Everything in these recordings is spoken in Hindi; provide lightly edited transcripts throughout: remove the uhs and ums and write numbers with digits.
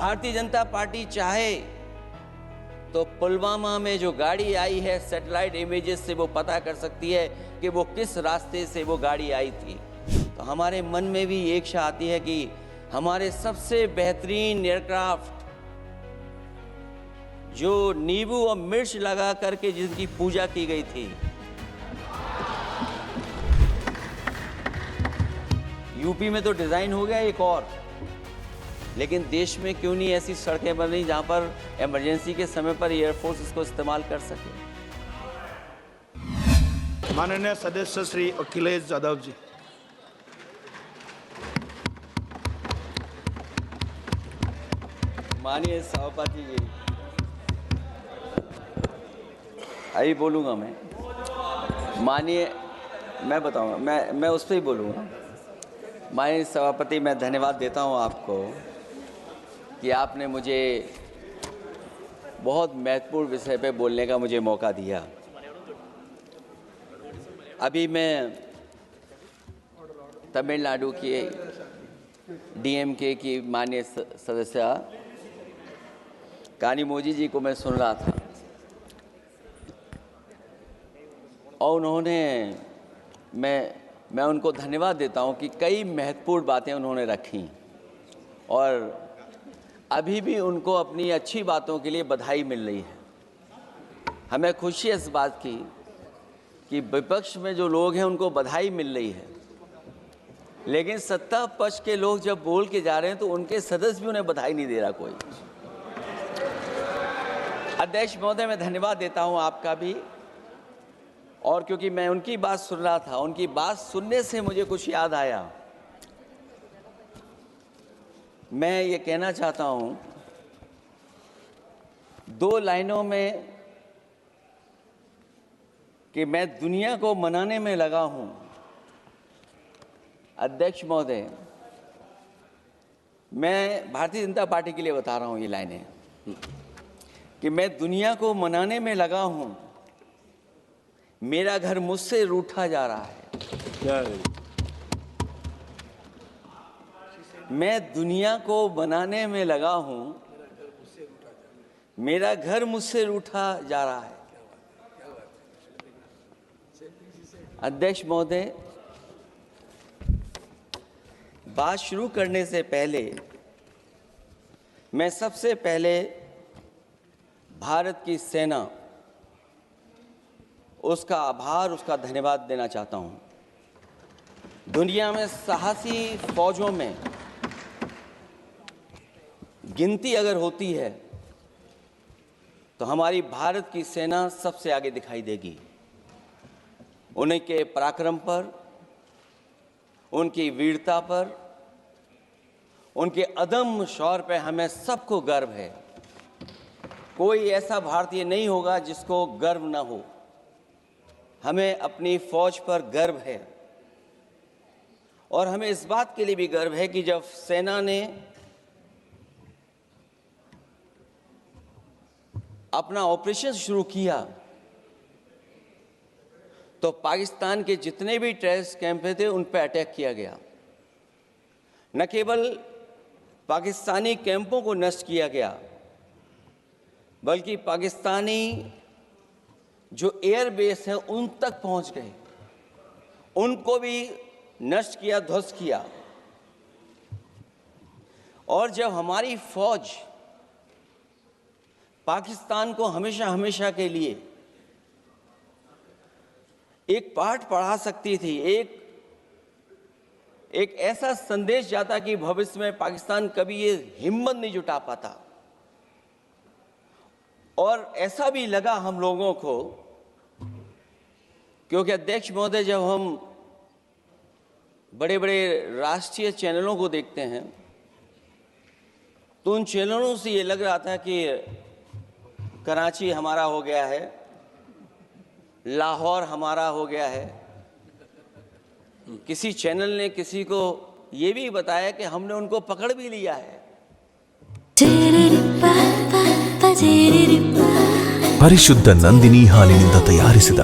भारतीय जनता पार्टी चाहे तो पुलवामा में जो गाड़ी आई है, सैटेलाइट इमेजेस से वो पता कर सकती है कि वो किस रास्ते से वो गाड़ी आई थी। तो हमारे मन में भी एक इच्छा आती है कि हमारे सबसे बेहतरीन एयरक्राफ्ट जो नींबू और मिर्च लगा करके जिनकी पूजा की गई थी, यूपी में तो डिजाइन हो गया एक और, लेकिन देश में क्यों नहीं ऐसी सड़कें बन रही जहां पर इमरजेंसी के समय पर एयरफोर्स इसको इस्तेमाल कर सके। माननीय सदस्य श्री अखिलेश यादव जी। माननीय सभापति जी, अभी बोलूंगा मैं बताऊंगा, मैं उस पर ही बोलूंगा। माननीय सभापति, मैं धन्यवाद देता हूं आपको कि आपने मुझे बहुत महत्वपूर्ण विषय पे बोलने का मुझे मौका दिया। अभी मैं तमिलनाडु के डीएमके की माननीय सदस्य कानिमोझी जी को मैं सुन रहा था और उन्होंने मैं उनको धन्यवाद देता हूं कि कई महत्वपूर्ण बातें उन्होंने रखी और अभी भी उनको अपनी अच्छी बातों के लिए बधाई मिल रही है। हमें खुशी है इस बात की कि विपक्ष में जो लोग हैं उनको बधाई मिल रही है, लेकिन सत्ता पक्ष के लोग जब बोल के जा रहे हैं तो उनके सदस्य भी उन्हें बधाई नहीं दे रहा कोई। अध्यक्ष महोदय, मैं धन्यवाद देता हूं आपका भी, और क्योंकि मैं उनकी बात सुन रहा था, उनकी बात सुनने से मुझे कुछ याद आया। मैं ये कहना चाहता हूं 2 लाइनों में कि मैं दुनिया को मनाने में लगा हूं। अध्यक्ष महोदय, मैं भारतीय जनता पार्टी के लिए बता रहा हूं ये लाइनें कि मैं दुनिया को मनाने में लगा हूं, मेरा घर मुझसे रूठा जा रहा है। मैं दुनिया को बनाने में लगा हूं, मेरा घर मुझसे रूठा जा रहा है। अध्यक्ष महोदय, बात शुरू करने से पहले मैं सबसे पहले भारत की सेना, उसका आभार, उसका धन्यवाद देना चाहता हूं। दुनिया में साहसी फौजों में गिनती अगर होती है तो हमारी भारत की सेना सबसे आगे दिखाई देगी। उनके पराक्रम पर, उनकी वीरता पर, उनके अदम्य शौर्य पर हमें सबको गर्व है। कोई ऐसा भारतीय नहीं होगा जिसको गर्व ना हो। हमें अपनी फौज पर गर्व है और हमें इस बात के लिए भी गर्व है कि जब सेना ने अपना ऑपरेशन शुरू किया तो पाकिस्तान के जितने भी टेररिस्ट कैंप थे उन पर अटैक किया गया। न केवल पाकिस्तानी कैंपों को नष्ट किया गया, बल्कि पाकिस्तानी जो एयर बेस है उन तक पहुंच गए, उनको भी नष्ट किया, ध्वस्त किया। और जब हमारी फौज पाकिस्तान को हमेशा हमेशा के लिए एक पाठ पढ़ा सकती थी, एक ऐसा संदेश जाता कि भविष्य में पाकिस्तान कभी ये हिम्मत नहीं जुटा पाता। और ऐसा भी लगा हम लोगों को, क्योंकि अध्यक्ष महोदय, जब हम बड़े बड़े राष्ट्रीय चैनलों को देखते हैं तो उन चैनलों से ये लग रहा था कि कराची हमारा हो गया है, लाहौर हमारा हो गया है। किसी चैनल ने किसी को ये भी बताया कि हमने उनको पकड़ भी लिया है। ಪರಿಶುದ್ಧ ನಂದಿನಿ ಹಾಲಿನಿಂದ ತಯಾರಿಸಿದ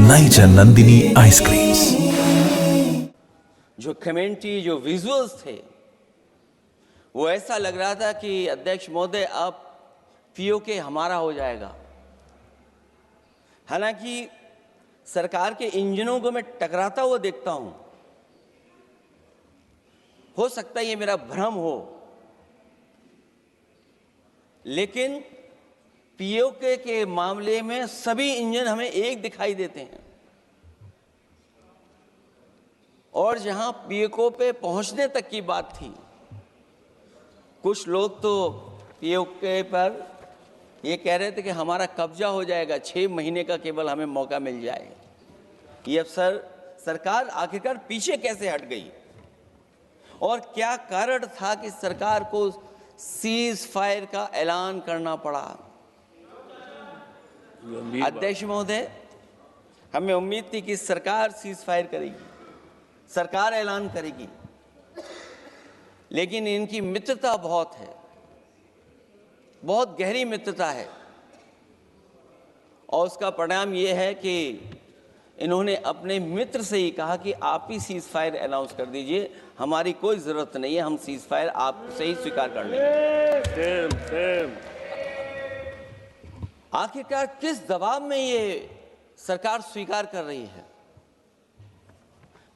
ನೈಜ ನಂದಿನಿ ಐಸ್ ಕ್ರೀಮ್ಸ್। जो कमेंट्री, जो विजुअल्स थे वो ऐसा लग रहा था कि अध्यक्ष महोदय अब पीओके हमारा हो जाएगा। हालांकि सरकार के इंजनों को मैं टकराता हुआ देखता हूं। हो सकता है ये मेरा भ्रम हो, लेकिन पीओके के मामले में सभी इंजन हमें एक दिखाई देते हैं। और जहां पीओके पे पहुंचने तक की बात थी, कुछ लोग तो पीओके पर ये कह रहे थे कि हमारा कब्जा हो जाएगा, 6 महीने का केवल हमें मौका मिल जाए। ये अफसर सरकार आखिरकार पीछे कैसे हट गई और क्या कारण था कि सरकार को सीज फायर का ऐलान करना पड़ा? अध्यक्ष महोदय, हमें उम्मीद थी कि सरकार सीज फायर करेगी, सरकार ऐलान करेगी, लेकिन इनकी मित्रता बहुत है, बहुत गहरी मित्रता है। और उसका परिणाम ये है कि इन्होंने अपने मित्र से ही कहा कि आप ही सीज फायर अनाउंस कर दीजिए, हमारी कोई ज़रूरत नहीं है, हम सीज फायर आपसे ही स्वीकार कर लेंगे। आखिरकार किस दबाव में ये सरकार स्वीकार कर रही है?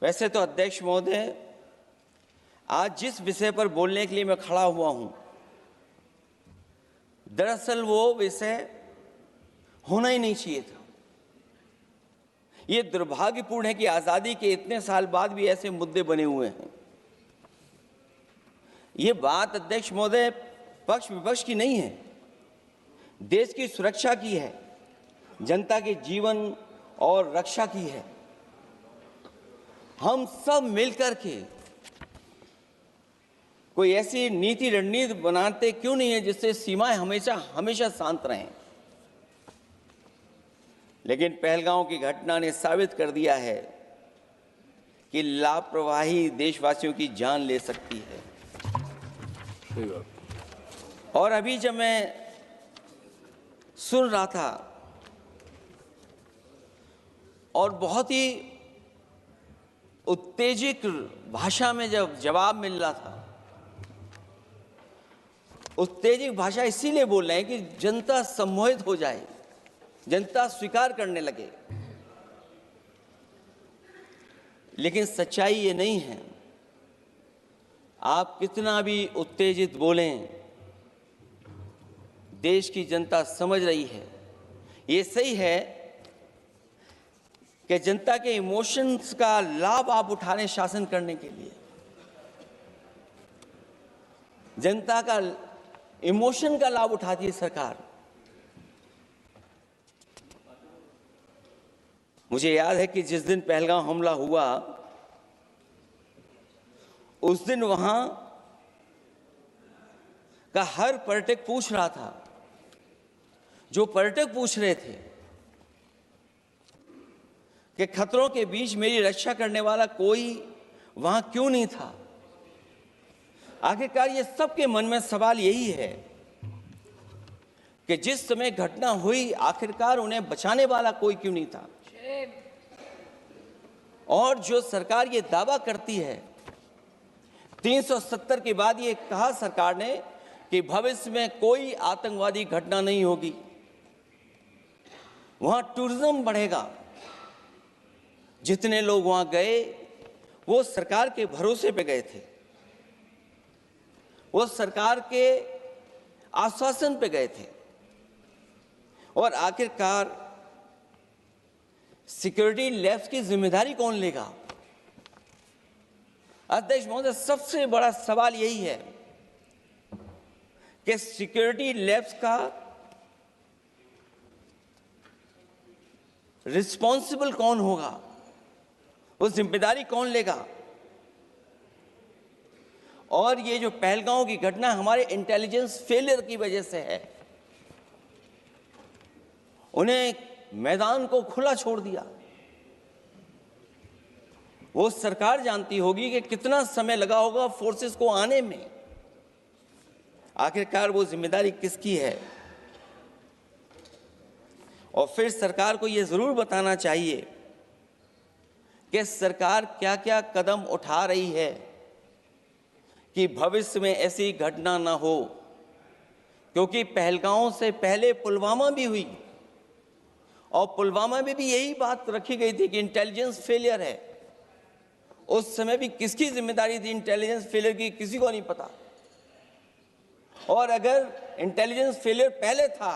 वैसे तो अध्यक्ष महोदय, आज जिस विषय पर बोलने के लिए मैं खड़ा हुआ हूं, दरअसल वो विषय होना ही नहीं चाहिए था। ये दुर्भाग्यपूर्ण है कि आजादी के इतने साल बाद भी ऐसे मुद्दे बने हुए हैं। ये बात अध्यक्ष महोदय पक्ष विपक्ष की नहीं है, देश की सुरक्षा की है, जनता के जीवन और रक्षा की है। हम सब मिलकर के कोई ऐसी नीति रणनीति बनाते क्यों नहीं है जिससे सीमाएं हमेशा हमेशा शांत रहें। लेकिन पहलगांव की घटना ने साबित कर दिया है कि लापरवाही देशवासियों की जान ले सकती है। और अभी जब मैं सुन रहा था और बहुत ही उत्तेजित भाषा में जब जवाब मिल रहा था, उत्तेजित भाषा इसीलिए बोल रहे हैं कि जनता सम्मोहित हो जाए, जनता स्वीकार करने लगे। लेकिन सच्चाई ये नहीं है। आप कितना भी उत्तेजित बोलें, देश की जनता समझ रही है। ये सही है कि जनता के इमोशंस का लाभ आप उठा रहे हैं शासन करने के लिए। जनता का इमोशन का लाभ उठाती है सरकार। मुझे याद है कि जिस दिन पहलगांव हमला हुआ, उस दिन वहां का हर पर्यटक पूछ रहा था, जो पर्यटक पूछ रहे थे कि खतरों के बीच मेरी रक्षा करने वाला कोई वहां क्यों नहीं था। आखिरकार ये सबके मन में सवाल यही है कि जिस समय घटना हुई, आखिरकार उन्हें बचाने वाला कोई क्यों नहीं था। और जो सरकार ये दावा करती है, 370 के बाद ये कहा सरकार ने कि भविष्य में कोई आतंकवादी घटना नहीं होगी, वहां टूरिज्म बढ़ेगा। जितने लोग वहां गए वो सरकार के भरोसे पे गए थे, वो सरकार के आश्वासन पे गए थे। और आखिरकार सिक्योरिटी लैब्स की जिम्मेदारी कौन लेगा? अध्यक्ष महोदय, सबसे बड़ा सवाल यही है कि सिक्योरिटी लैब्स का रिस्पॉन्सिबल कौन होगा, वो जिम्मेदारी कौन लेगा? और ये जो पहलगांव की घटना हमारे इंटेलिजेंस फेलियर की वजह से है। उन्हें मैदान को खुला छोड़ दिया। वो सरकार जानती होगी कि कितना समय लगा होगा फोर्सेस को आने में। आखिरकार वो जिम्मेदारी किसकी है? और फिर सरकार को ये जरूर बताना चाहिए कि सरकार क्या क्या कदम उठा रही है कि भविष्य में ऐसी घटना ना हो, क्योंकि पहलगांव से पहले पुलवामा भी हुई और पुलवामा में भी यही बात रखी गई थी कि इंटेलिजेंस फेलियर है। उस समय भी किसकी जिम्मेदारी थी इंटेलिजेंस फेलियर की, किसी को नहीं पता। और अगर इंटेलिजेंस फेलियर पहले था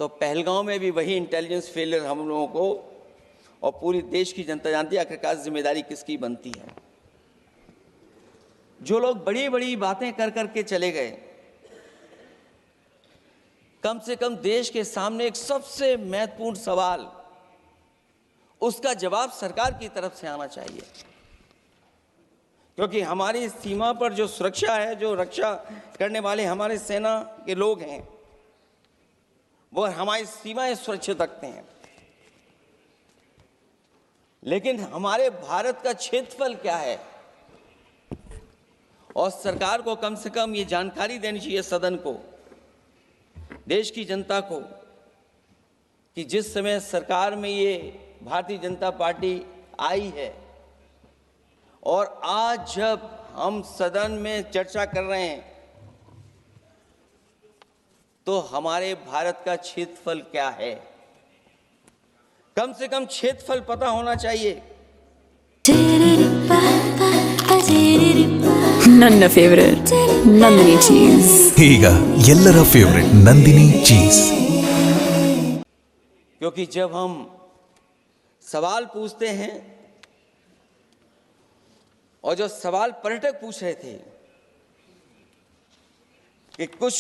तो पहलगांव में भी वही इंटेलिजेंस फेलियर हम लोगों को और पूरी देश की जनता जानती है आखिरकार जिम्मेदारी किसकी बनती है। जो लोग बड़ी बड़ी बातें कर करके चले गए, कम से कम देश के सामने एक सबसे महत्वपूर्ण सवाल, उसका जवाब सरकार की तरफ से आना चाहिए। क्योंकि हमारी सीमा पर जो सुरक्षा है, जो रक्षा करने वाले हमारे सेना के लोग हैं, वो हमारी सीमाएं सुरक्षित रखते हैं। लेकिन हमारे भारत का क्षेत्रफल क्या है, और सरकार को कम से कम ये जानकारी देनी चाहिए सदन को, देश की जनता को, कि जिस समय सरकार में ये भारतीय जनता पार्टी आई है और आज जब हम सदन में चर्चा कर रहे हैं तो हमारे भारत का क्षेत्रफल क्या है, कम से कम क्षेत्रफल पता होना चाहिए। ನನ್ನ ಫೇವರೇಟ್ ನಂದಿನಿ ಚೀಸ್. ಈಗ ಎಲ್ಲರ ಫೇವರೆಟ್ ನಂದಿನಿ ಚೀಸ್. क्योंकि जब हम सवाल पूछते हैं, और जो सवाल पर्यटक पूछ रहे थे कि कुछ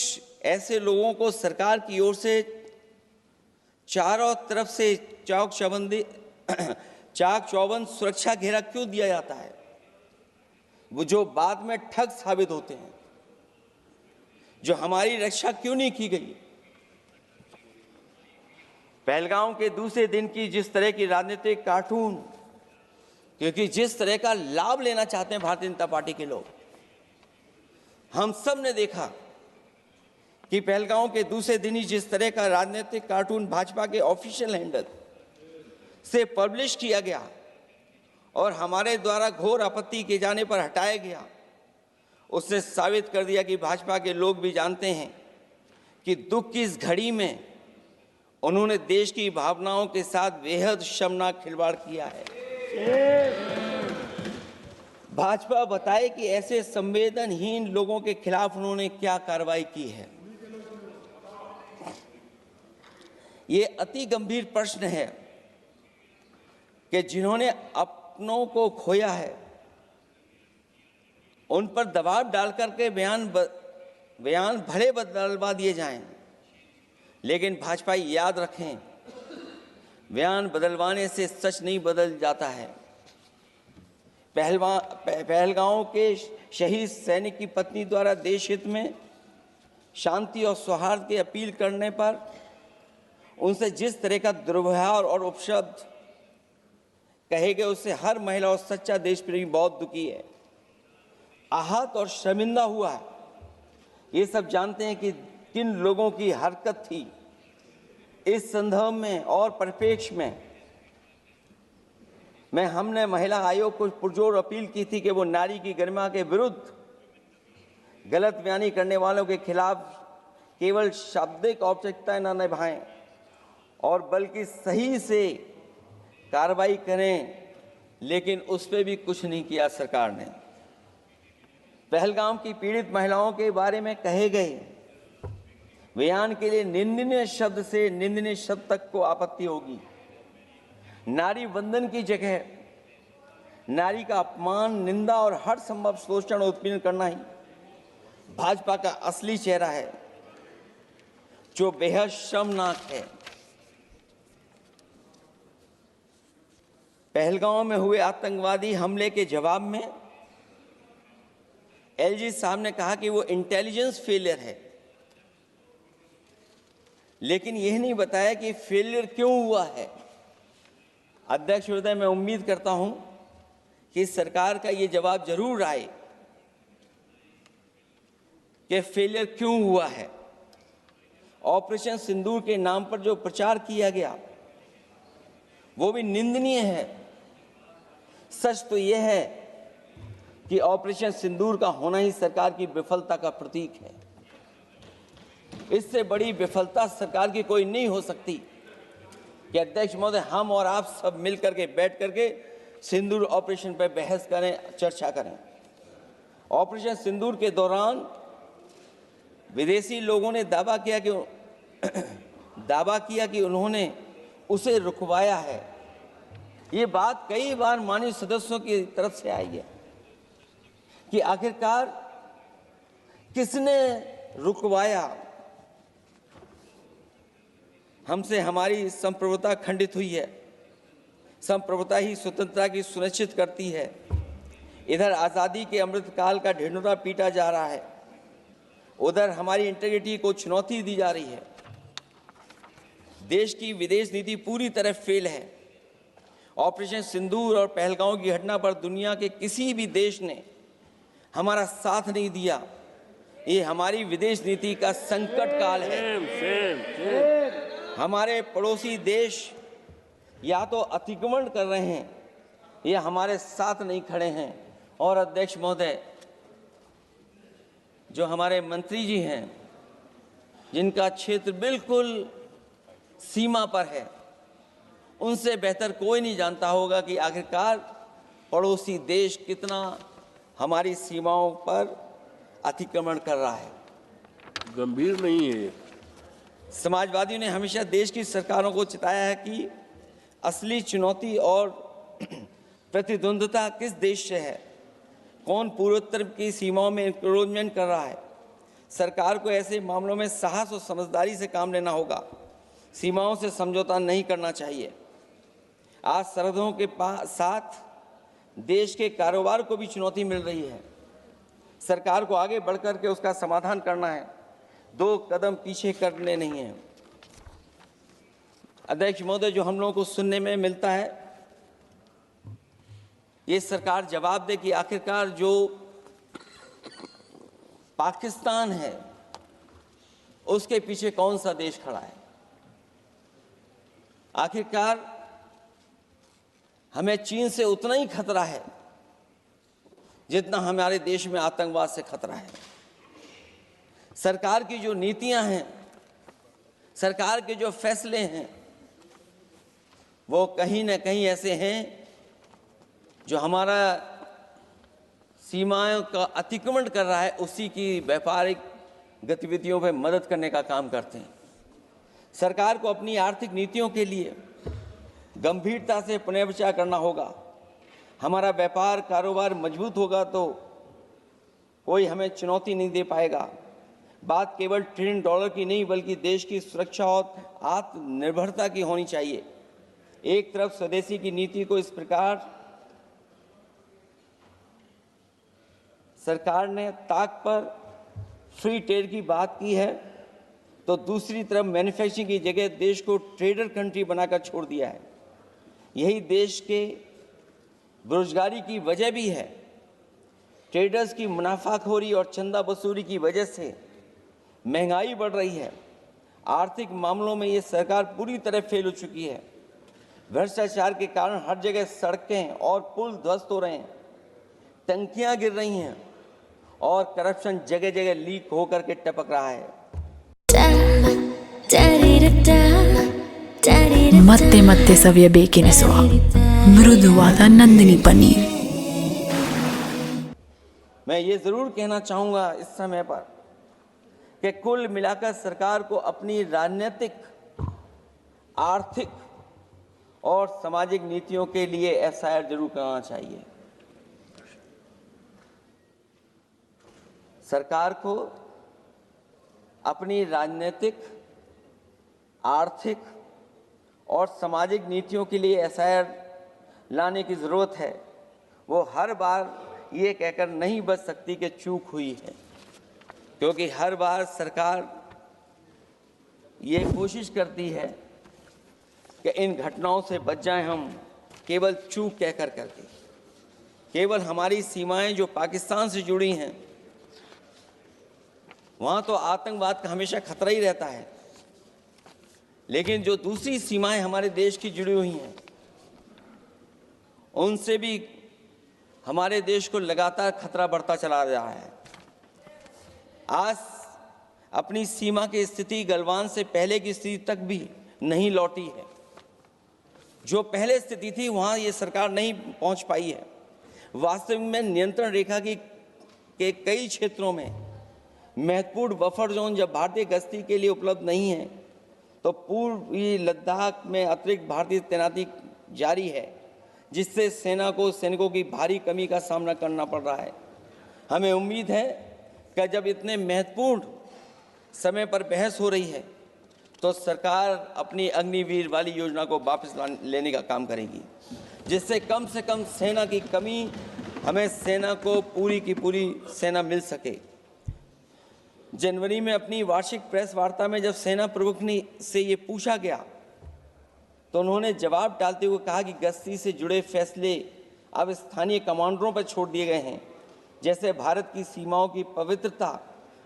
ऐसे लोगों को सरकार की ओर से चारों तरफ से चाक चौबंद सुरक्षा घेरा क्यों दिया जाता है, वो जो बाद में ठग साबित होते हैं, जो हमारी रक्षा क्यों नहीं की गई। पहलगांव के दूसरे दिन की जिस तरह की राजनीतिक कार्टून, क्योंकि जिस तरह का लाभ लेना चाहते हैं भारतीय जनता पार्टी के लोग, हम सब ने देखा कि पहलगांव के दूसरे दिन ही जिस तरह का राजनीतिक कार्टून भाजपा के ऑफिशियल हैंडल से पब्लिश किया गया और हमारे द्वारा घोर आपत्ति किए जाने पर हटाया गया, उसने साबित कर दिया कि भाजपा के लोग भी जानते हैं कि दुख की इस घड़ी में उन्होंने देश की भावनाओं के साथ बेहद शर्मनाक खिलवाड़ किया है। भाजपा बताए कि ऐसे संवेदनहीन लोगों के खिलाफ उन्होंने क्या कार्रवाई की है। ये अति गंभीर प्रश्न है कि जिन्होंने अपनों को खोया है उन पर दबाव डाल करके बयान भले बदलवा दिए जाएं, लेकिन भाजपा याद रखें, बयान बदलवाने से सच नहीं बदल जाता है। पहलगांव के शहीद सैनिक की पत्नी द्वारा देश हित में शांति और सौहार्द की अपील करने पर उनसे जिस तरह का दुर्व्यवहार और उपशब्द कहे गए, उससे हर महिला और सच्चा देश प्रेमी बहुत दुखी है, आहत और शर्मिंदा हुआ है। ये सब जानते हैं कि किन लोगों की हरकत थी। इस संदर्भ में और परिप्रेक्ष्य में हमने महिला आयोग को पुरजोर अपील की थी कि वो नारी की गरिमा के विरुद्ध गलत बयानी करने वालों के खिलाफ केवल शाब्दिक औपचारिकताएं न निभाएं और बल्कि सही से कार्रवाई करें, लेकिन उस पर भी कुछ नहीं किया सरकार ने। पहलगाम की पीड़ित महिलाओं के बारे में कहे गए बयान के लिए निंदनीय शब्द से निंदनीय शब्द तक को आपत्ति होगी। नारी वंदन की जगह नारी का अपमान, निंदा और हर संभव शोषण उत्पीड़न करना ही भाजपा का असली चेहरा है, जो बेहद शर्मनाक है। पहलगांव में हुए आतंकवादी हमले के जवाब में एलजी साहब ने कहा कि वो इंटेलिजेंस फेलियर है, लेकिन यह नहीं बताया कि फेलियर क्यों हुआ है। अध्यक्ष महोदय, मैं उम्मीद करता हूं कि सरकार का ये जवाब जरूर आए कि फेलियर क्यों हुआ है। ऑपरेशन सिंदूर के नाम पर जो प्रचार किया गया वो भी निंदनीय है। सच तो यह है कि ऑपरेशन सिंदूर का होना ही सरकार की विफलता का प्रतीक है। इससे बड़ी विफलता सरकार की कोई नहीं हो सकती कि अध्यक्ष महोदय हम और आप सब मिल करके बैठ करके सिंदूर ऑपरेशन पर बहस करें, चर्चा करें। ऑपरेशन सिंदूर के दौरान विदेशी लोगों ने दावा किया कि उन्होंने उसे रुकवाया है। ये बात कई बार माननीय सदस्यों की तरफ से आई है कि आखिरकार किसने रुकवाया। हमसे हमारी संप्रभुता खंडित हुई है। संप्रभुता ही स्वतंत्रता की सुनिश्चित करती है। इधर आज़ादी के अमृतकाल का ढिंढोरा पीटा जा रहा है, उधर हमारी इंटीग्रिटी को चुनौती दी जा रही है। देश की विदेश नीति पूरी तरह फेल है। ऑपरेशन सिंदूर और पहलगांव की घटना पर दुनिया के किसी भी देश ने हमारा साथ नहीं दिया। ये हमारी विदेश नीति का संकट काल है। हमारे पड़ोसी देश या तो अतिक्रमण कर रहे हैं या हमारे साथ नहीं खड़े हैं। और अध्यक्ष महोदय, जो हमारे मंत्री जी हैं जिनका क्षेत्र बिल्कुल सीमा पर है, उनसे बेहतर कोई नहीं जानता होगा कि आखिरकार पड़ोसी देश कितना हमारी सीमाओं पर अतिक्रमण कर रहा है। गंभीर नहीं है। समाजवादियों ने हमेशा देश की सरकारों को चिताया है कि असली चुनौती और प्रतिद्वंद्विता किस देश से है, कौन पूर्वोत्तर की सीमाओं में इंक्रोचमेंट कर रहा है। सरकार को ऐसे मामलों में साहस और समझदारी से काम लेना होगा। सीमाओं से समझौता नहीं करना चाहिए। आज सरहदों के साथ देश के कारोबार को भी चुनौती मिल रही है। सरकार को आगे बढ़कर के उसका समाधान करना है, 2 कदम पीछे करने नहीं है। अध्यक्ष महोदय, जो हम लोगों को सुनने में मिलता है, ये सरकार जवाब दे कि आखिरकार जो पाकिस्तान है उसके पीछे कौन सा देश खड़ा है। आखिरकार हमें चीन से उतना ही खतरा है जितना हमारे देश में आतंकवाद से खतरा है। सरकार की जो नीतियां हैं, सरकार के जो फैसले हैं, वो कहीं ना कहीं ऐसे हैं जो हमारा सीमाओं का अतिक्रमण कर रहा है, उसी की व्यापारिक गतिविधियों में मदद करने का काम करते हैं। सरकार को अपनी आर्थिक नीतियों के लिए गंभीरता से पुनर्विचार करना होगा। हमारा व्यापार कारोबार मजबूत होगा तो कोई हमें चुनौती नहीं दे पाएगा। बात केवल $1 ट्रिलियन की नहीं बल्कि देश की सुरक्षा और आत्मनिर्भरता की होनी चाहिए। एक तरफ स्वदेशी की नीति को इस प्रकार सरकार ने ताक पर फ्री ट्रेड की बात की है, तो दूसरी तरफ मैन्युफैक्चरिंग की जगह देश को ट्रेडर कंट्री बनाकर छोड़ दिया है। यही देश के बेरोजगारी की वजह भी है। ट्रेडर्स की मुनाफाखोरी और चंदा वसूली की वजह से महंगाई बढ़ रही है। आर्थिक मामलों में ये सरकार पूरी तरह फेल हो चुकी है। भ्रष्टाचार के कारण हर जगह सड़कें और पुल ध्वस्त हो रहे हैं, टंकियां गिर रही हैं और करप्शन जगह जगह लीक होकर के टपक रहा है। ಮತ್ತೆ ಮತ್ತೆ ಸವಿಯಬೇಕೆನಿಸುವ ಮೃದುವಾದ ನಂದಿನಿ ಪನ್ನೀರ್। मैं ये जरूर कहना चाहूंगा इस समय पर कि कुल मिलाकर सरकार को अपनी राजनीतिक, आर्थिक और सामाजिक नीतियों के लिए एफआईआर जरूर करना चाहिए। सरकार को अपनी राजनीतिक, आर्थिक और सामाजिक नीतियों के लिए एफआईआर लाने की ज़रूरत है। वो हर बार ये कहकर नहीं बच सकती कि चूक हुई है, क्योंकि हर बार सरकार ये कोशिश करती है कि इन घटनाओं से बच जाएं हम, केवल चूक कहकर करके। केवल हमारी सीमाएं जो पाकिस्तान से जुड़ी हैं, वहाँ तो आतंकवाद का हमेशा खतरा ही रहता है, लेकिन जो दूसरी सीमाएं हमारे देश की जुड़ी हुई हैं, उनसे भी हमारे देश को लगातार खतरा बढ़ता चला जा रहा है। आज अपनी सीमा की स्थिति गलवान से पहले की स्थिति तक भी नहीं लौटी है। जो पहले स्थिति थी वहाँ ये सरकार नहीं पहुँच पाई है। वास्तविक में नियंत्रण रेखा के कई क्षेत्रों में महत्वपूर्ण बफर जोन जब भारतीय गश्ती के लिए उपलब्ध नहीं है, तो पूर्वी लद्दाख में अतिरिक्त भारतीय तैनाती जारी है, जिससे सेना को सैनिकों की भारी कमी का सामना करना पड़ रहा है। हमें उम्मीद है कि जब इतने महत्वपूर्ण समय पर बहस हो रही है, तो सरकार अपनी अग्निवीर वाली योजना को वापस लेने का काम करेगी, जिससे कम से कम सेना की कमी, हमें सेना को पूरी की पूरी सेना मिल सके। जनवरी में अपनी वार्षिक प्रेस वार्ता में जब सेना प्रमुख ने से ये पूछा गया, तो उन्होंने जवाब डालते हुए कहा कि गश्ती से जुड़े फैसले अब स्थानीय कमांडरों पर छोड़ दिए गए हैं। जैसे भारत की सीमाओं की पवित्रता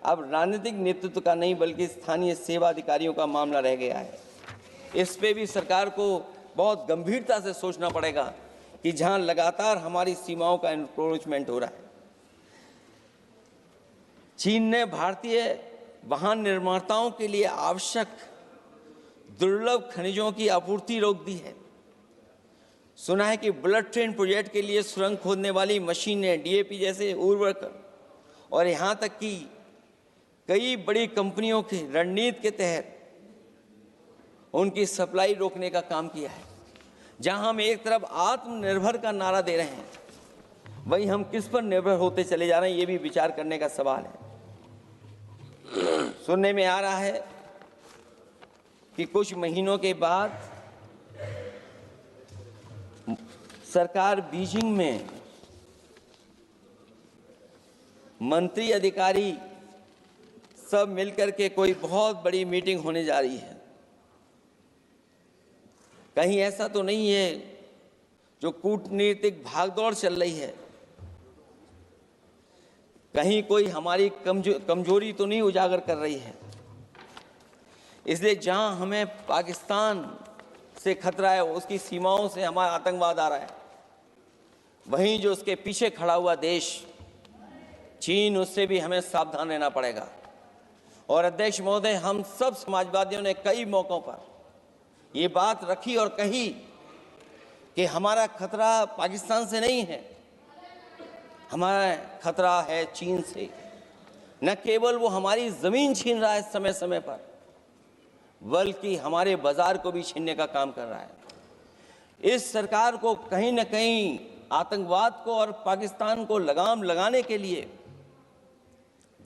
अब राजनीतिक नेतृत्व का नहीं बल्कि स्थानीय सेवा अधिकारियों का मामला रह गया है। इस पे भी सरकार को बहुत गंभीरता से सोचना पड़ेगा कि जहां लगातार हमारी सीमाओं का एनक्रोचमेंट हो रहा है। चीन ने भारतीय वाहन निर्माताओं के लिए आवश्यक दुर्लभ खनिजों की आपूर्ति रोक दी है। सुना है कि बुलेट ट्रेन प्रोजेक्ट के लिए सुरंग खोदने वाली मशीनें, डीएपी जैसे उर्वरक और यहाँ तक कि कई बड़ी कंपनियों की रणनीति के तहत उनकी सप्लाई रोकने का काम किया है। जहां हम एक तरफ आत्मनिर्भर का नारा दे रहे हैं, वहीं हम किस पर निर्भर होते चले जा रहे हैं, ये भी विचार करने का सवाल है। सुनने में आ रहा है कि कुछ महीनों के बाद सरकार बीजिंग में मंत्री अधिकारी सब मिलकर के कोई बहुत बड़ी मीटिंग होने जा रही है। कहीं ऐसा तो नहीं है जो कूटनीतिक भागदौड़ चल रही है, कहीं कोई हमारी कमजोरी तो नहीं उजागर कर रही है। इसलिए जहां हमें पाकिस्तान से खतरा है, उसकी सीमाओं से हमारा आतंकवाद आ रहा है, वहीं जो उसके पीछे खड़ा हुआ देश चीन, उससे भी हमें सावधान रहना पड़ेगा। और अध्यक्ष महोदय, हम सब समाजवादियों ने कई मौकों पर ये बात रखी और कही कि हमारा खतरा पाकिस्तान से नहीं है, हमारा खतरा है चीन से। न केवल वो हमारी ज़मीन छीन रहा है समय समय पर, बल्कि हमारे बाजार को भी छीनने का काम कर रहा है। इस सरकार को कहीं न कहीं आतंकवाद को और पाकिस्तान को लगाम लगाने के लिए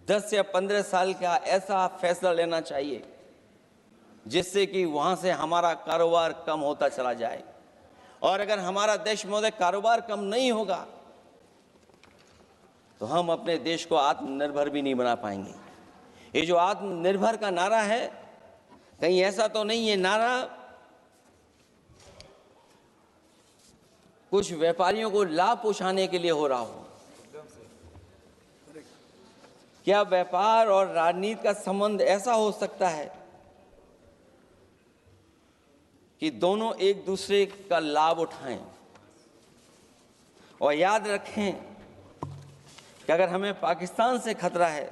10 या 15 साल का ऐसा फैसला लेना चाहिए जिससे कि वहाँ से हमारा कारोबार कम होता चला जाए। और अगर हमारा देश महोदय कारोबार कम नहीं होगा तो हम अपने देश को आत्मनिर्भर भी नहीं बना पाएंगे। ये जो आत्मनिर्भर का नारा है, कहीं ऐसा तो नहीं है नारा कुछ व्यापारियों को लाभ पहुंचाने के लिए हो रहा हो? क्या व्यापार और राजनीति का संबंध ऐसा हो सकता है कि दोनों एक दूसरे का लाभ उठाएं? और याद रखें कि अगर हमें पाकिस्तान से खतरा है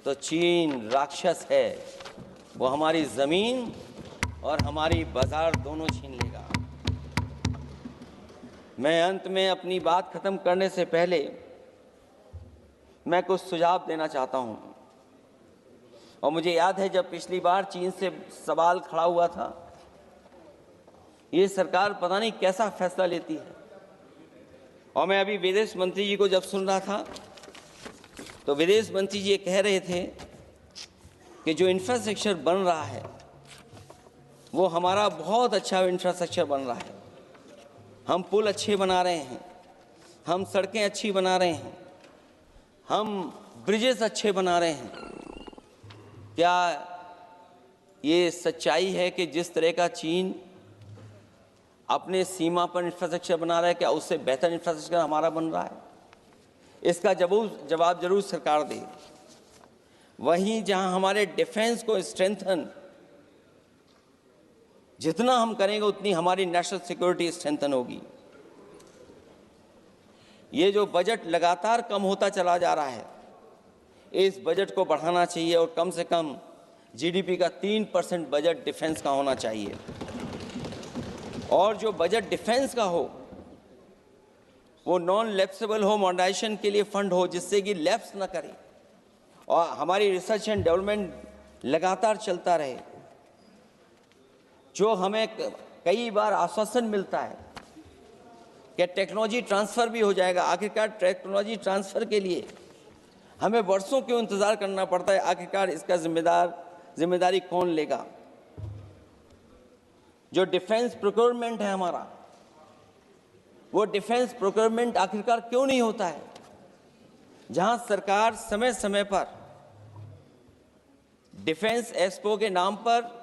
तो चीन राक्षस है, वो हमारी ज़मीन और हमारी बाजार दोनों छीन लेगा। मैं अंत में अपनी बात ख़त्म करने से पहले मैं कुछ सुझाव देना चाहता हूं। और मुझे याद है जब पिछली बार चीन से सवाल खड़ा हुआ था, ये सरकार पता नहीं कैसा फैसला लेती है। और मैं अभी विदेश मंत्री जी को जब सुन रहा था तो विदेश मंत्री जी ये कह रहे थे कि जो इंफ्रास्ट्रक्चर बन रहा है वो हमारा बहुत अच्छा इंफ्रास्ट्रक्चर बन रहा है। हम पुल अच्छे बना रहे हैं, हम सड़कें अच्छी बना रहे हैं, हम ब्रिजेस अच्छे बना रहे हैं। क्या ये सच्चाई है कि जिस तरह का चीन अपने सीमा पर इंफ्रास्ट्रक्चर बना रहा है, क्या उससे बेहतर इंफ्रास्ट्रक्चर हमारा बन रहा है? इसका जवाब जरूर सरकार दे। वहीं जहां हमारे डिफेंस को स्ट्रेंथन जितना हम करेंगे उतनी हमारी नेशनल सिक्योरिटी स्ट्रेंथन होगी। ये जो बजट लगातार कम होता चला जा रहा है, इस बजट को बढ़ाना चाहिए और कम से कम जीडीपी का 3% बजट डिफेंस का होना चाहिए। और जो बजट डिफेंस का हो वो नॉन लैप्सेबल हो, मॉडर्नाइजेशन के लिए फंड हो जिससे कि लैप्स ना करे और हमारी रिसर्च एंड डेवलपमेंट लगातार चलता रहे। जो हमें कई बार आश्वासन मिलता है कि टेक्नोलॉजी ट्रांसफ़र भी हो जाएगा, आखिरकार टेक्नोलॉजी ट्रांसफ़र के लिए हमें वर्षों क्यों इंतज़ार करना पड़ता है? आखिरकार इसका जिम्मेदारी कौन लेगा? जो डिफेंस प्रोक्योरमेंट है हमारा, वो डिफेंस प्रोक्योरमेंट आखिरकार क्यों नहीं होता है? जहां सरकार समय समय पर डिफेंस एक्सपो के नाम पर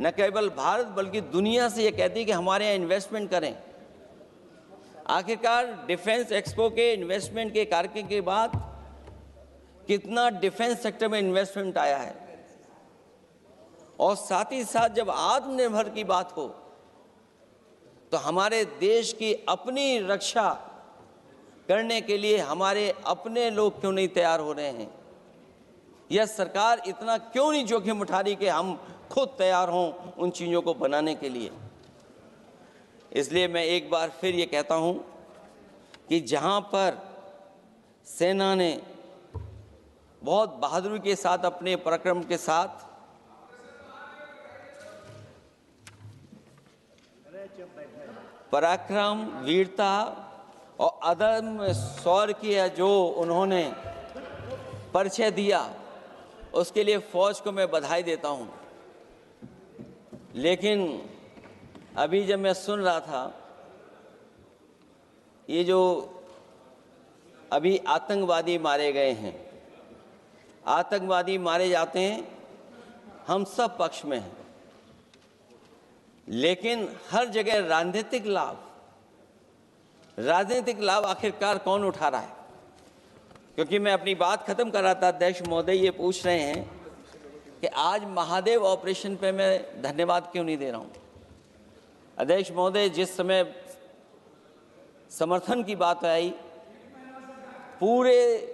न केवल भारत बल्कि दुनिया से ये कहती है कि हमारे यहाँ इन्वेस्टमेंट करें। आखिरकार डिफेंस एक्सपो के इन्वेस्टमेंट के कार्यक्रम के बाद कितना डिफेंस सेक्टर में इन्वेस्टमेंट आया है? और साथ ही साथ जब आत्मनिर्भर की बात हो तो हमारे देश की अपनी रक्षा करने के लिए हमारे अपने लोग क्यों नहीं तैयार हो रहे हैं? यह सरकार इतना क्यों नहीं जोखिम उठा रही कि हम खुद तैयार हों उन चीज़ों को बनाने के लिए? इसलिए मैं एक बार फिर ये कहता हूं कि जहां पर सेना ने बहुत बहादुरी के साथ अपने पराक्रम के साथ पराक्रम, वीरता और अदम्य शौर्य की जो उन्होंने परिचय दिया, उसके लिए फौज को मैं बधाई देता हूं। लेकिन अभी जब मैं सुन रहा था, ये जो अभी आतंकवादी मारे गए हैं, आतंकवादी मारे जाते हैं, हम सब पक्ष में हैं, लेकिन हर जगह राजनीतिक लाभ आखिरकार कौन उठा रहा है? क्योंकि मैं अपनी बात खत्म कर रहा था, अध्यक्ष महोदय ये पूछ रहे हैं कि आज महादेव ऑपरेशन पे मैं धन्यवाद क्यों नहीं दे रहा हूं। अध्यक्ष महोदय, जिस समय समर्थन की बात आई, पूरे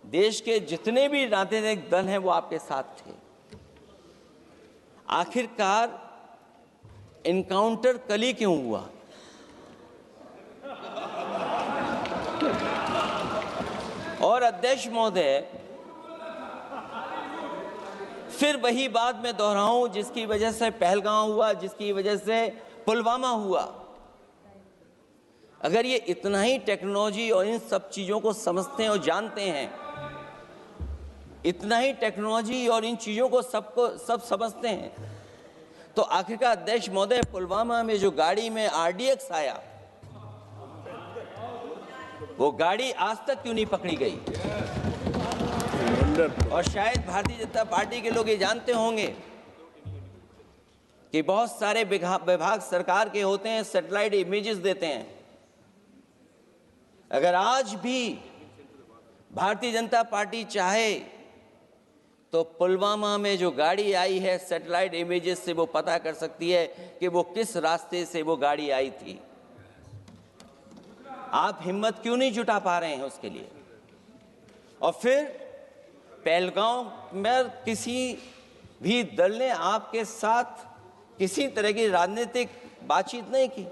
देश के जितने भी राजनीतिक दल हैं वो आपके साथ थे। आखिरकार इनकाउंटर कल ही क्यों हुआ? और अध्यक्ष महोदय, फिर वही बात मैं दोहराऊं जिसकी वजह से पहलगांव हुआ, जिसकी वजह से पुलवामा हुआ। अगर ये इतना ही टेक्नोलॉजी और इन सब चीजों को समझते हैं और जानते हैं, इतना ही टेक्नोलॉजी और इन चीजों को सब समझते हैं, तो आखिरकार अध्यक्ष महोदय पुलवामा में जो गाड़ी में RDX आया, वो गाड़ी आज तक क्यों नहीं पकड़ी गई? और शायद भारतीय जनता पार्टी के लोग ये जानते होंगे कि बहुत सारे विभाग सरकार के होते हैं, सैटेलाइट इमेजेस देते हैं। अगर आज भी भारतीय जनता पार्टी चाहे तो पुलवामा में जो गाड़ी आई है, सैटेलाइट इमेजेस से वो पता कर सकती है कि वो किस रास्ते से वो गाड़ी आई थी। आप हिम्मत क्यों नहीं जुटा पा रहे हैं उसके लिए? और फिर पहलगांव में किसी भी दल ने आपके साथ किसी तरह की राजनीतिक बातचीत नहीं की,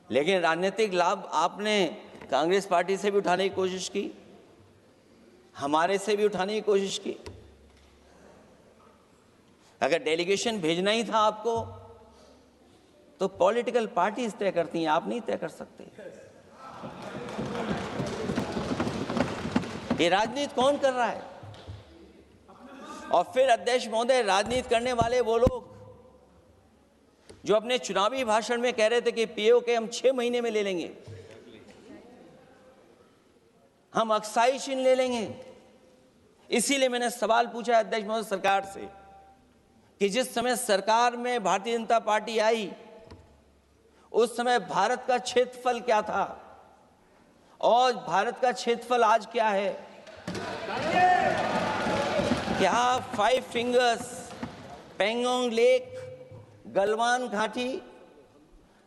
लेकिन राजनीतिक लाभ आपने कांग्रेस पार्टी से भी उठाने की कोशिश की, हमारे से भी उठाने की कोशिश की। अगर डेलीगेशन भेजना ही था आपको तो पॉलिटिकल पार्टीज तय करती हैं, आप नहीं तय कर सकते। ये राजनीति कौन कर रहा है? और फिर अध्यक्ष महोदय, राजनीति करने वाले वो लोग जो अपने चुनावी भाषण में कह रहे थे कि POK हम 6 महीने में ले लेंगे, हम अक्साई चिन्ह ले लेंगे। इसीलिए मैंने सवाल पूछा अध्यक्ष महोदय सरकार से कि जिस समय सरकार में भारतीय जनता पार्टी आई, उस समय भारत का क्षेत्रफल क्या था और भारत का क्षेत्रफल आज क्या है? क्या 5 फिंगर्स, पेंगोंग लेक, गलवान घाटी,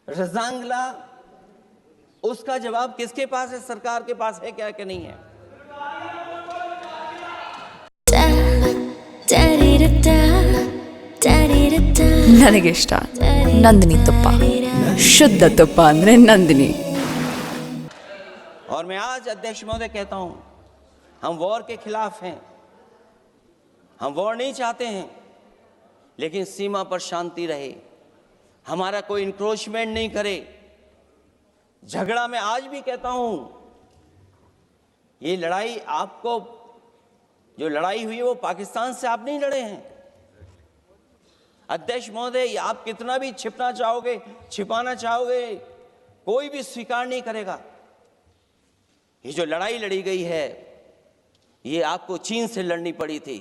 रजांगला, उसका जवाब किसके पास है? सरकार के पास है क्या कि नहीं है? ನನಗಿಷ್ಟ ನಂದಿನಿ ತುಪ್ಪ ಶುದ್ಧ ತುಪ್ಪ ಅಂದ್ರೆ ನಂದಿನಿ. और मैं आज अध्यक्ष महोदय कहता हूं, हम वॉर के खिलाफ हैं, हम वॉर नहीं चाहते हैं, लेकिन सीमा पर शांति रहे, हमारा कोई इंक्रोचमेंट नहीं करे. झगड़ा मैं आज भी कहता हूं, ये लड़ाई आपको, जो लड़ाई हुई है वो पाकिस्तान से आप नहीं लड़े हैं. अध्यक्ष महोदय, आप कितना भी छिपना चाहोगे, छिपाना चाहोगे, कोई भी स्वीकार नहीं करेगा. ये जो लड़ाई लड़ी गई है, ये आपको चीन से लड़नी पड़ी थी.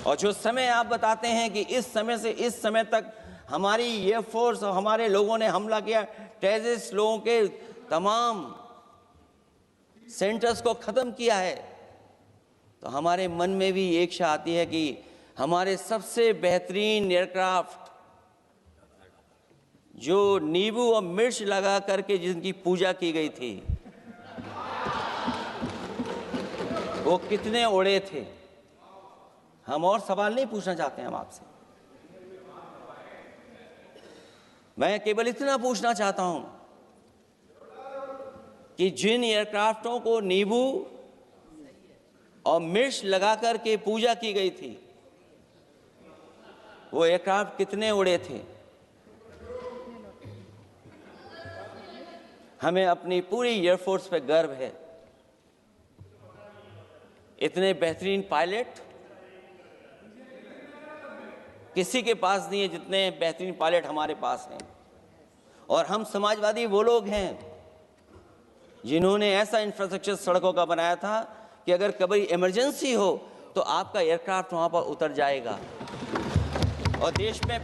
और जो समय आप बताते हैं कि इस समय से इस समय तक हमारी एयरफोर्स और हमारे लोगों ने हमला किया, टेररिस्ट लोगों के तमाम सेंटर्स को ख़त्म किया है, तो हमारे मन में भी एक इच्छा आती है कि हमारे सबसे बेहतरीन एयरक्राफ्ट जो नींबू और मिर्च लगा करके जिनकी पूजा की गई थी, वो कितने उड़े थे. हम और सवाल नहीं पूछना चाहते हैं हम आपसे. मैं केवल इतना पूछना चाहता हूं कि जिन एयरक्राफ्टों को नींबू और मिर्च लगा करके पूजा की गई थी, वो एयरक्राफ्ट कितने उड़े थे. हमें अपनी पूरी एयरफोर्स पे गर्व है. इतने बेहतरीन पायलट किसी के पास नहीं है जितने बेहतरीन पायलट हमारे पास हैं. और हम समाजवादी वो लोग हैं जिन्होंने ऐसा इंफ्रास्ट्रक्चर सड़कों का बनाया था कि अगर कभी इमरजेंसी हो तो आपका एयरक्राफ्ट वहां पर उतर जाएगा. और देश में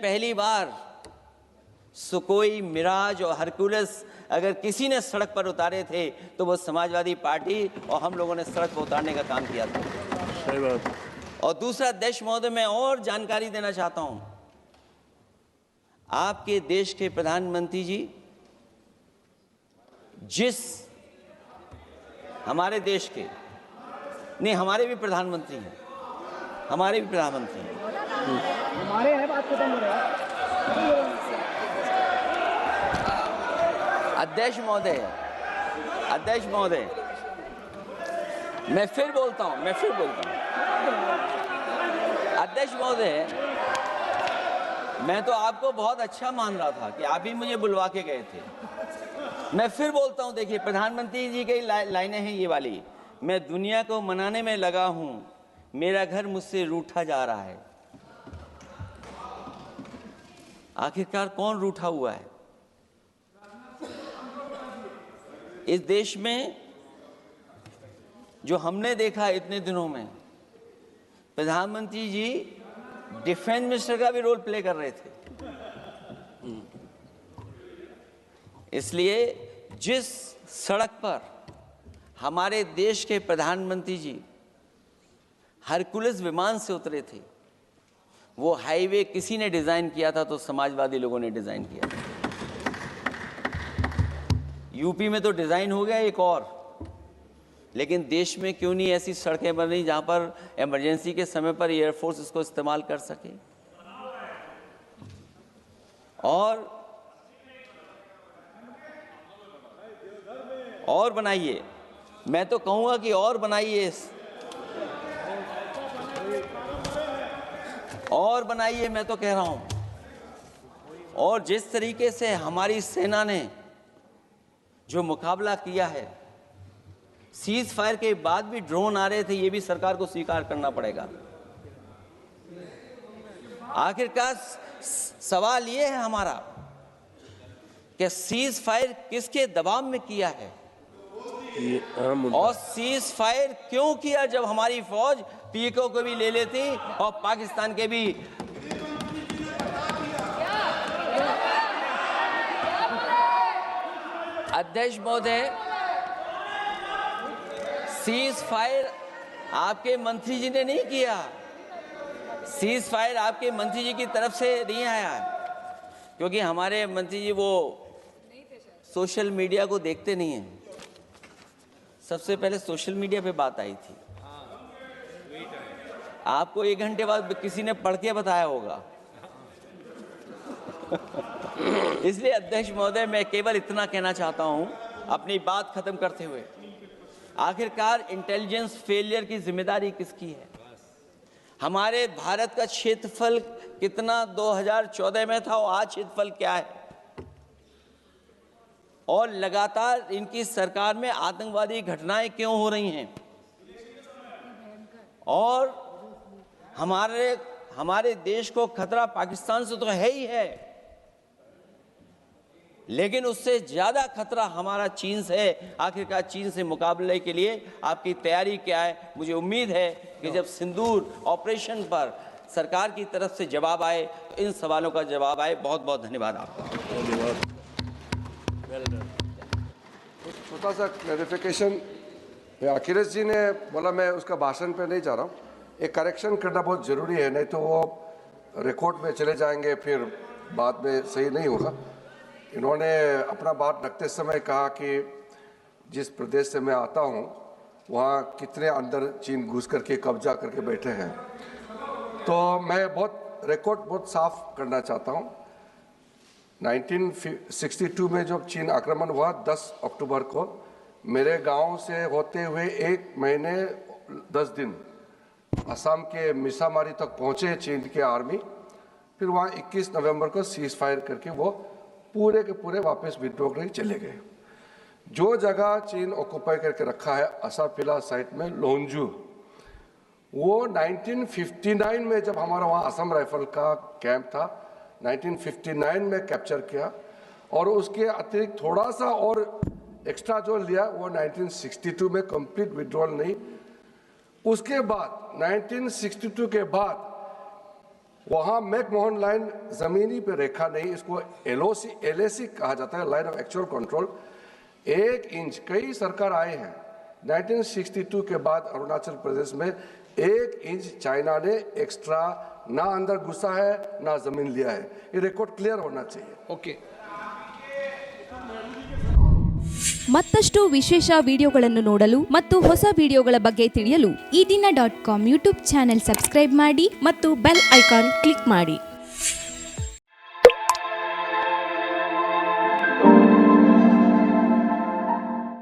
पहली बार सुकोई, मिराज और हरकुलस अगर किसी ने सड़क पर उतारे थे तो वो समाजवादी पार्टी और हम लोगों ने सड़क पर उतारने का काम किया था. सही बात. और दूसरा, अध्यक्ष महोदय, मैं और जानकारी देना चाहता हूं. आपके देश के प्रधानमंत्री जी, जिस हमारे देश के नहीं, हमारे भी प्रधानमंत्री हैं, हमारे भी प्रधानमंत्री हैं. हमारे हैं, बात खत्म हो रहा है. अध्यक्ष महोदय, मैं फिर बोलता हूं. अध्यक्ष महोदय, मैं तो आपको बहुत अच्छा मान रहा था कि आप ही मुझे बुलवा के गए थे. मैं फिर बोलता हूं, देखिए प्रधानमंत्री जी की लाइनें हैं ये वाली, मैं दुनिया को मनाने में लगा हूं, मेरा घर मुझसे रूठा जा रहा है. आखिरकार कौन रूठा हुआ है? इस देश में जो हमने देखा इतने दिनों में, प्रधानमंत्री जी डिफेंस मिनिस्टर का भी रोल प्ले कर रहे थे. इसलिए जिस सड़क पर हमारे देश के प्रधानमंत्री जी हरकुलस विमान से उतरे थे, वो हाईवे किसी ने डिजाइन किया था? तो समाजवादी लोगों ने डिजाइन किया था. यूपी में तो डिजाइन हो गया एक और, लेकिन देश में क्यों नहीं ऐसी सड़कें बन रही जहां पर इमरजेंसी के समय पर एयरफोर्स इसको इस्तेमाल कर सके? और बनाइए. मैं तो कहूंगा कि और बनाइए, और बनाइए, मैं तो कह रहा हूं. और जिस तरीके से हमारी सेना ने जो मुकाबला किया है, सीज फायर के बाद भी ड्रोन आ रहे थे, ये भी सरकार को स्वीकार करना पड़ेगा. आखिरकार सवाल ये है हमारा कि सीज फायर किसके दबाव में किया है, और सीज फायर क्यों किया जब हमारी फौज पीओके को भी ले लेती और पाकिस्तान के भी. अध्यक्ष महोदय, सीज फायर आपके मंत्री जी ने नहीं किया, सीज फायर आपके मंत्री जी की तरफ से नहीं आया. क्योंकि हमारे मंत्री जी वो सोशल मीडिया को देखते नहीं हैं। सबसे पहले सोशल मीडिया पे बात आई थी, आपको 1 घंटे बाद किसी ने पढ़ के बताया होगा। इसलिए अध्यक्ष महोदय, मैं केवल इतना कहना चाहता हूं अपनी बात खत्म करते हुए, आखिरकार इंटेलिजेंस फेलियर की जिम्मेदारी किसकी है? हमारे भारत का क्षेत्रफल कितना 2014 में था और आज क्षेत्रफल क्या है? और लगातार इनकी सरकार में आतंकवादी घटनाएं क्यों हो रही हैं? और हमारे देश को खतरा पाकिस्तान से तो है ही है, लेकिन उससे ज्यादा खतरा हमारा चीन से है। आखिरकार चीन से मुकाबले के लिए आपकी तैयारी क्या है? मुझे उम्मीद है कि जब सिंदूर ऑपरेशन पर सरकार की तरफ से जवाब आए तो इन सवालों का जवाब आए। बहुत बहुत धन्यवाद आपका। छोटा सा क्लैरिफिकेशन, अखिलेश जी ने बोला, मैं उसका भाषण पे नहीं जा रहा हूँ। एक करेक्शन करना बहुत ज़रूरी है, नहीं तो वो रिकॉर्ड में चले जाएंगे, फिर बाद में सही नहीं होगा। इन्होंने अपना बात रखते समय कहा कि जिस प्रदेश से मैं आता हूँ वहाँ कितने अंदर चीन घुस करके कब्जा करके बैठे हैं। तो मैं रिकॉर्ड बहुत साफ करना चाहता हूँ। 1962 में जब चीन आक्रमण हुआ 10 अक्टूबर को, मेरे गांव से होते हुए 1 महीने 10 दिन असम के मिसामारी तक पहुंचे चीन के आर्मी। फिर वहाँ 21 नवंबर को सीज फायर करके वो पूरे के पूरे वापस विड्रॉ करके चले गए। जो जगह चीन ऑक्यूपाई करके रखा है असाफिला साइट में लोंजू, वो 1959 में जब हमारा वहाँ असम राइफल का कैंप था 1959 में कैप्चर किया, और उसके अतिरिक्त थोड़ा सा और एक्स्ट्रा जो लिया वो 1962 में कंप्लीट विड्रॉल नहीं। उसके बाद 1962 के बाद वहाँ मैकमोहन लाइन जमीनी पे रेखा नहीं, इसको LAC कहा जाता है, line of actual control. 1 inch, कई सरकार आए हैं 1962 के बाद अरुणाचल प्रदेश में 1 इंच चाइना ने एक्स्ट्रा ना अंदर घुसा है ना जमीन लिया है। ये रिकॉर्ड क्लियर होना चाहिए। ओके। ಮತ್ತಷ್ಟು ವಿಶೇಷ ವಿಡಿಯೋಗಳನ್ನು ನೋಡಲು ಮತ್ತು ಹೊಸ ವಿಡಿಯೋಗಳ ಬಗ್ಗೆ ತಿಳಿಯಲು ಈ ದಿನ .com ಯೂಟ್ಯೂಬ್ ಚಾನೆಲ್ ಸಬ್ಸ್ಕ್ರೈಬ್ ಮಾಡಿ ಮತ್ತು ಬೆಲ್ ಐಕಾನ್ ಕ್ಲಿಕ್ ಮಾಡಿ.